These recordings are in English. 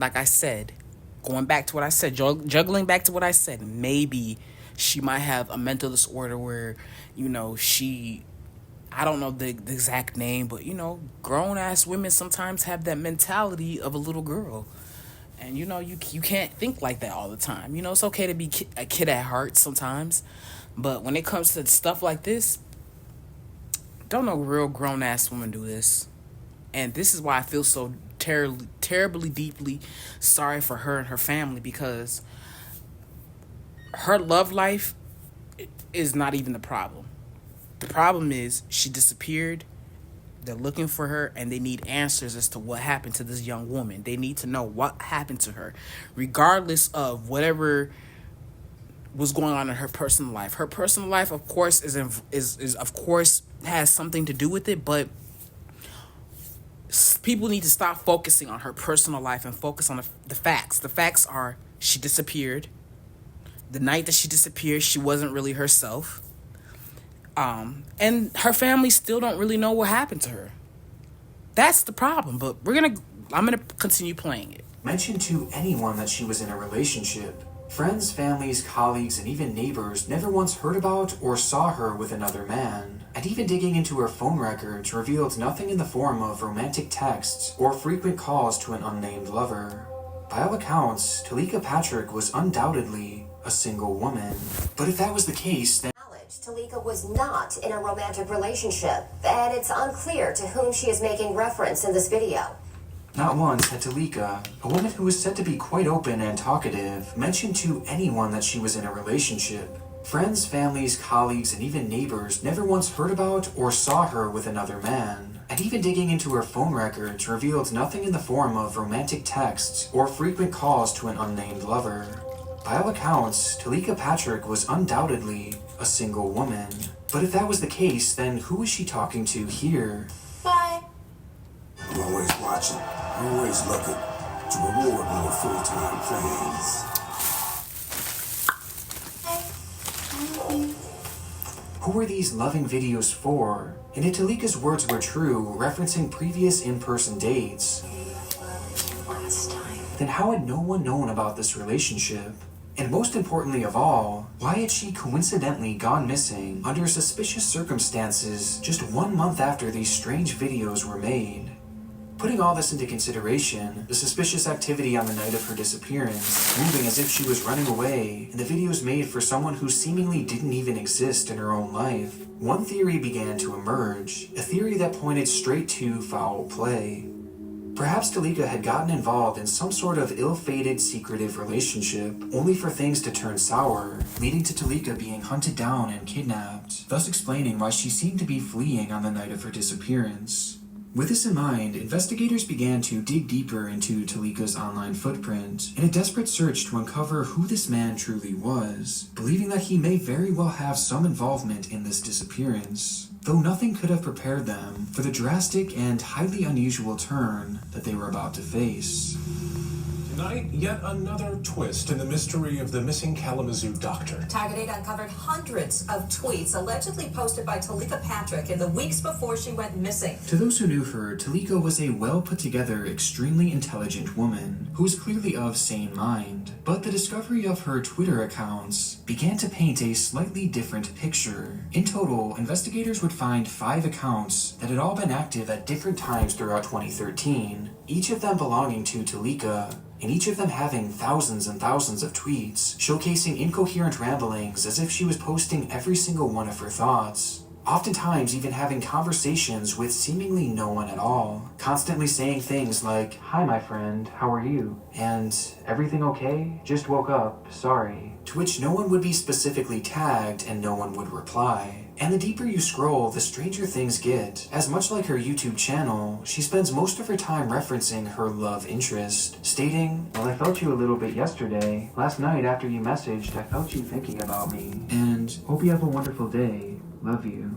Like I said, going back to what I said, juggling back to what I said, maybe she might have a mental disorder where, she, I don't know the exact name, but grown ass women sometimes have that mentality of a little girl. And you can't think like that all the time. It's okay to be a kid at heart sometimes, but when it comes to stuff like this, don't no real grown ass woman do this. And this is why I feel so terribly, deeply sorry for her and her family, because her love life is not even the problem. The problem is she disappeared. They're looking for her, and they need answers as to what happened to this young woman. They need to know what happened to her, regardless of whatever was going on in her personal life. Her personal life, of course, is of course has something to do with it, but people need to stop focusing on her personal life and focus on the facts. The facts are she disappeared. The night that she disappeared, she wasn't really herself. And her family still don't really know what happened to her. That's the problem, but I'm gonna continue playing it. Mentioned to anyone that she was in a relationship. Friends, families, colleagues, and even neighbors never once heard about or saw her with another man. And even digging into her phone records revealed nothing in the form of romantic texts or frequent calls to an unnamed lover. By all accounts, Teleka Patrick was undoubtedly a single woman. But if that was the case, then Teleka was not in a romantic relationship, and it's unclear to whom she is making reference in this video. Not once had Teleka, a woman who was said to be quite open and talkative, mentioned to anyone that she was in a relationship. Friends, families, colleagues, and even neighbors never once heard about or saw her with another man. And even digging into her phone records revealed nothing in the form of romantic texts or frequent calls to an unnamed lover. By all accounts, Teleka Patrick was undoubtedly a single woman. But if that was the case, then who was she talking to here? Bye. I'm always watching, always looking to reward me with full-time plans. Who were these loving videos for? And if Teleka's words were true, referencing previous in-person dates, then how had no one known about this relationship? And most importantly of all, why had she coincidentally gone missing under suspicious circumstances just 1 month after these strange videos were made? Putting all this into consideration, the suspicious activity on the night of her disappearance, moving as if she was running away, and the videos made for someone who seemingly didn't even exist in her own life, one theory began to emerge, a theory that pointed straight to foul play. Perhaps Teleka had gotten involved in some sort of ill-fated secretive relationship, only for things to turn sour, leading to Teleka being hunted down and kidnapped, thus explaining why she seemed to be fleeing on the night of her disappearance. With this in mind, investigators began to dig deeper into Teleka's online footprint in a desperate search to uncover who this man truly was, believing that he may very well have some involvement in this disappearance, though nothing could have prepared them for the drastic and highly unusual turn that they were about to face. Tonight, yet another twist in the mystery of the missing Kalamazoo doctor. Target 8 uncovered hundreds of tweets allegedly posted by Teleka Patrick in the weeks before she went missing. To those who knew her, Teleka was a well-put-together, extremely intelligent woman who was clearly of sane mind. But the discovery of her Twitter accounts began to paint a slightly different picture. In total, investigators would find 5 accounts that had all been active at different times throughout 2013, each of them belonging to Teleka, and each of them having thousands and thousands of tweets, showcasing incoherent ramblings as if she was posting every single one of her thoughts. Oftentimes even having conversations with seemingly no one at all, constantly saying things like, "Hi my friend, how are you?" and "Everything okay? Just woke up, sorry." To which no one would be specifically tagged and no one would reply. And the deeper you scroll, the stranger things get, as much like her YouTube channel, she spends most of her time referencing her love interest, stating, "Well, I felt you a little bit yesterday. Last night after you messaged, I felt you thinking about me. And hope you have a wonderful day. Love you."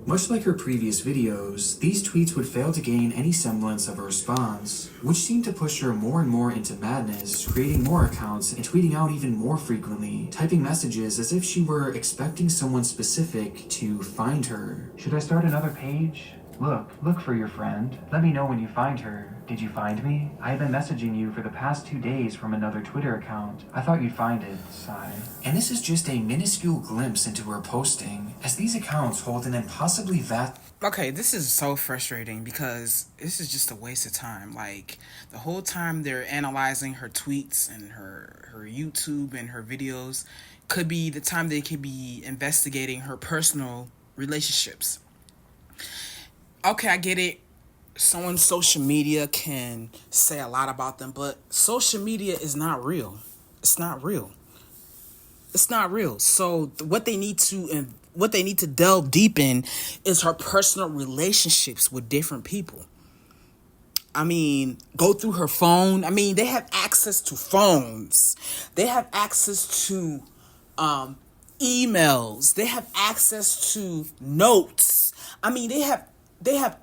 Much like her previous videos, these tweets would fail to gain any semblance of a response, which seemed to push her more and more into madness, creating more accounts and tweeting out even more frequently, typing messages as if she were expecting someone specific to find her. "Should I start another page? Look for your friend. Let me know when you find her. Did you find me? I have been messaging you for the past 2 days from another Twitter account. I thought you'd find it, sigh. And this is just a minuscule glimpse into her posting, as these accounts hold an impossibly vast... Okay, this is so frustrating because this is just a waste of time. Like, the whole time they're analyzing her tweets and her YouTube and her videos could be the time they could be investigating her personal relationships. Okay, I get it. Someone's social media can say a lot about them, but social media is not real. It's not real. It's not real. So what they need to delve deep in is her personal relationships with different people. I mean, go through her phone. I mean, they have access to phones. They have access to emails. They have access to notes. I mean, they have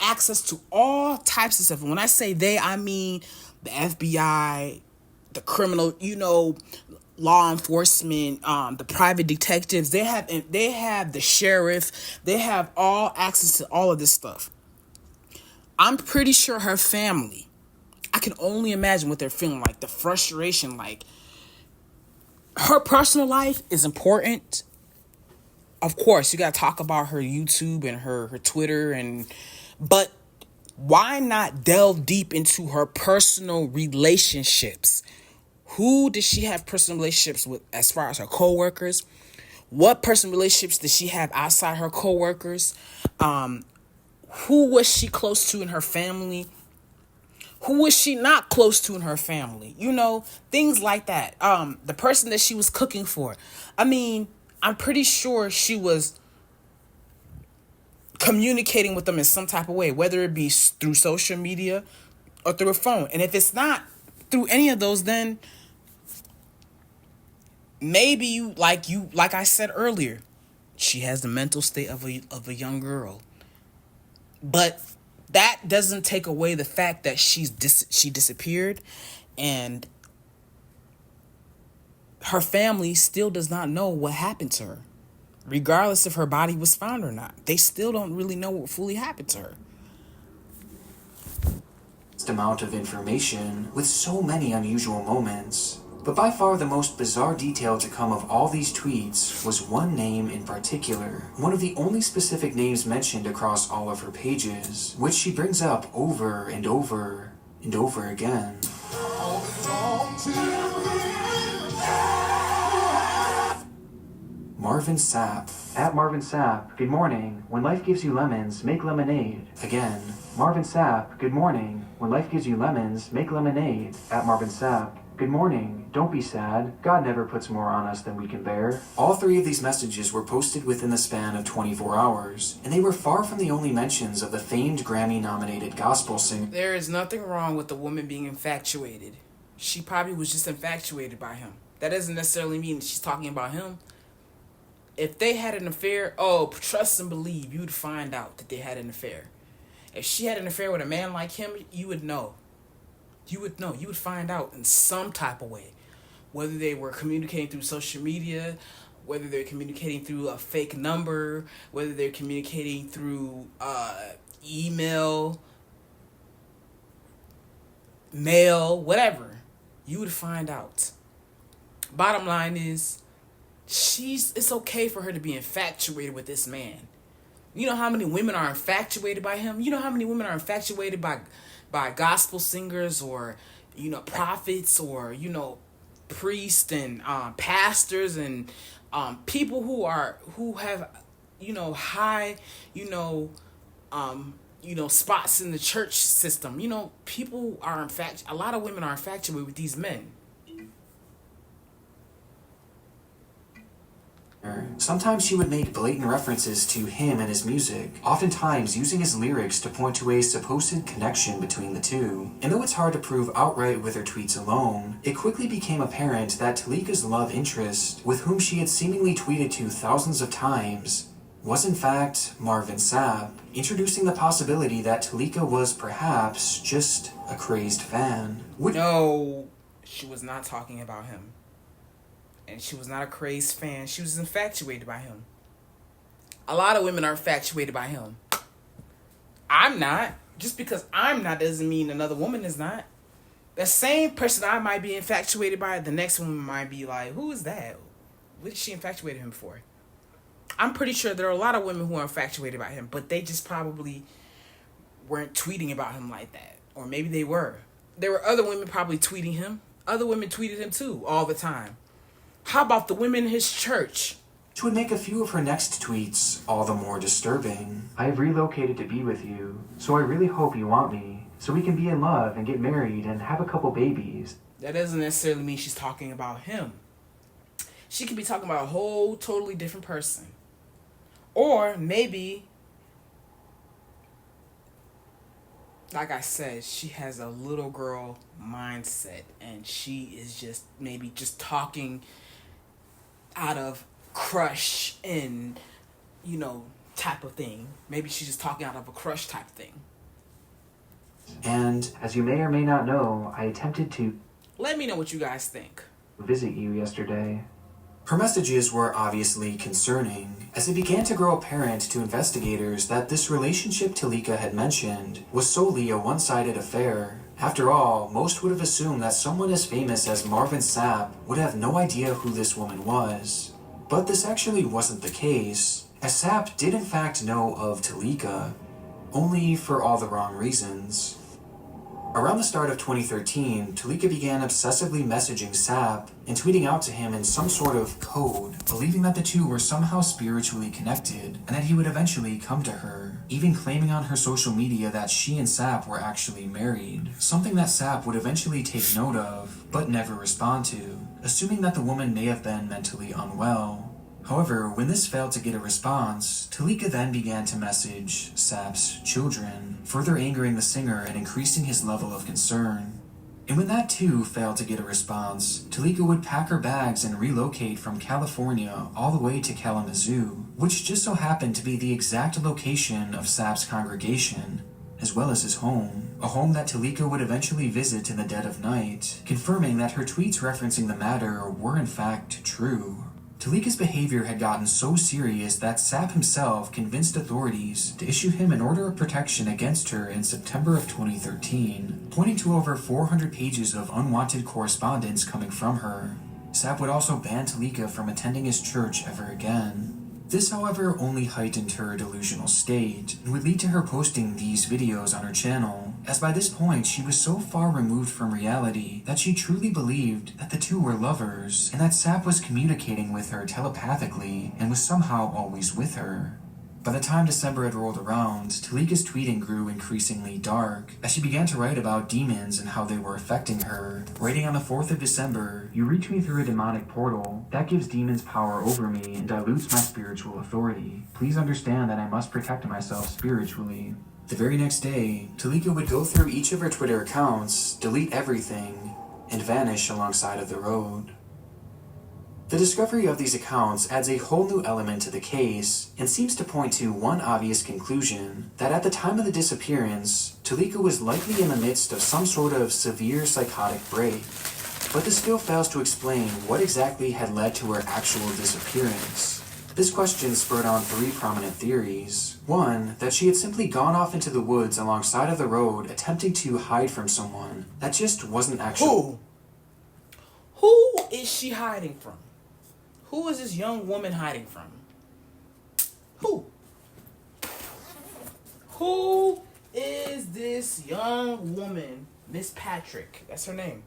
access to all types of stuff. And when I say they, I mean the FBI, the criminal, law enforcement, the private detectives. They have the sheriff. They have all access to all of this stuff. I'm pretty sure her family, I can only imagine what they're feeling like, the frustration. Like, her personal life is important. Of course, you got to talk about her YouTube and her Twitter, but why not delve deep into her personal relationships? Who does she have personal relationships with as far as her coworkers? What personal relationships does she have outside her coworkers? Who was she close to in her family? Who was she not close to in her family? Things like that. The person that she was cooking for. I mean, I'm pretty sure she was communicating with them in some type of way, whether it be through social media or through a phone. And if it's not through any of those, then maybe like I said earlier, she has the mental state of a young girl. But that doesn't take away the fact that she disappeared, and her family still does not know what happened to her. Regardless if her body was found or not, they still don't really know what fully happened to her. Amount of information with so many unusual moments. But by far the most bizarre detail to come of all these tweets was one name in particular, one of the only specific names mentioned across all of her pages, which she brings up over and over and over again. Marvin Sapp. At Marvin Sapp, good morning. When life gives you lemons, make lemonade. Again, Marvin Sapp, good morning. When life gives you lemons, make lemonade. At Marvin Sapp, good morning. Don't be sad. God never puts more on us than we can bear. All three of these messages were posted within the span of 24 hours, and they were far from the only mentions of the famed Grammy-nominated gospel singer. There is nothing wrong with the woman being infatuated. She probably was just infatuated by him. That doesn't necessarily mean she's talking about him. If they had an affair, trust and believe, you'd find out that they had an affair. If she had an affair with a man like him, you would know. You would know. You would find out in some type of way. Whether they were communicating through social media, whether they're communicating through a fake number, whether they're communicating through email, mail, whatever. You would find out. Bottom line is, it's okay for her to be infatuated with this man. You know how many women are infatuated by him? You know how many women are infatuated by gospel singers or, prophets or, priests and pastors and people who have, high, spots in the church system. People are a lot of women are infatuated with these men. Sometimes she would make blatant references to him and his music, oftentimes using his lyrics to point to a supposed connection between the two. And though it's hard to prove outright with her tweets alone, it quickly became apparent that Teleka's love interest, with whom she had seemingly tweeted to thousands of times, was in fact Marvin Sapp, introducing the possibility that Teleka was perhaps just a crazed fan. No, she was not talking about him. And she was not a crazed fan. She was infatuated by him. A lot of women are infatuated by him. I'm not. Just because I'm not doesn't mean another woman is not. The same person I might be infatuated by, the next woman might be like, who is that? What is she infatuated him for? I'm pretty sure there are a lot of women who are infatuated by him, but they just probably weren't tweeting about him like that. Or maybe they were. There were other women probably tweeting him. Other women tweeted him too, all the time. How about the women in his church? Which would make a few of her next tweets all the more disturbing. I have relocated to be with you, so I really hope you want me, so we can be in love and get married and have a couple babies. That doesn't necessarily mean she's talking about him. She could be talking about a whole totally different person. Or maybe, like I said, she has a little girl mindset and she is just maybe just talking out of crush and, type of thing. Maybe she's just talking out of a crush type thing. And, as you may or may not know, I attempted to Let me know what you guys think. visit you yesterday. Her messages were obviously concerning, as it began to grow apparent to investigators that this relationship Teleka had mentioned was solely a one-sided affair. After all, most would have assumed that someone as famous as Marvin Sapp would have no idea who this woman was. But this actually wasn't the case, as Sapp did in fact know of Teleka, only for all the wrong reasons. Around the start of 2013, Teleka began obsessively messaging Sapp and tweeting out to him in some sort of code, believing that the two were somehow spiritually connected and that he would eventually come to her, even claiming on her social media that she and Sapp were actually married, something that Sapp would eventually take note of, but never respond to, assuming that the woman may have been mentally unwell. However, when this failed to get a response, Teleka then began to message Sapp's children, further angering the singer and increasing his level of concern. And when that too failed to get a response, Teleka would pack her bags and relocate from California all the way to Kalamazoo, which just so happened to be the exact location of Sapp's congregation, as well as his home, a home that Teleka would eventually visit in the dead of night, confirming that her tweets referencing the matter were in fact true. Teleka's behavior had gotten so serious that Sapp himself convinced authorities to issue him an order of protection against her in September of 2013, pointing to over 400 pages of unwanted correspondence coming from her. Sapp would also ban Teleka from attending his church ever again. This, however, only heightened her delusional state, and would lead to her posting these videos on her channel, as by this point she was so far removed from reality that she truly believed that the two were lovers, and that Sapp was communicating with her telepathically and was somehow always with her. By the time December had rolled around, Teleka's tweeting grew increasingly dark, as she began to write about demons and how they were affecting her. Writing on the 4th of December, "You reach me through a demonic portal. That gives demons power over me and dilutes my spiritual authority. Please understand that I must protect myself spiritually." The very next day, Teleka would go through each of her Twitter accounts, delete everything, and vanish alongside of the road. The discovery of these accounts adds a whole new element to the case and seems to point to one obvious conclusion, that at the time of the disappearance, Teleka was likely in the midst of some sort of severe psychotic break. But this still fails to explain what exactly had led to her actual disappearance. This question spurred on 3 prominent theories. One, that she had simply gone off into the woods alongside of the road attempting to hide from someone. That just wasn't actual. Who is she hiding from? Who is this young woman hiding from? Who is this young woman? Miss Patrick. That's her name.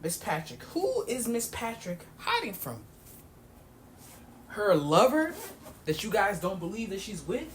Miss Patrick. Who is Miss Patrick hiding from? Her lover that you guys don't believe that she's with?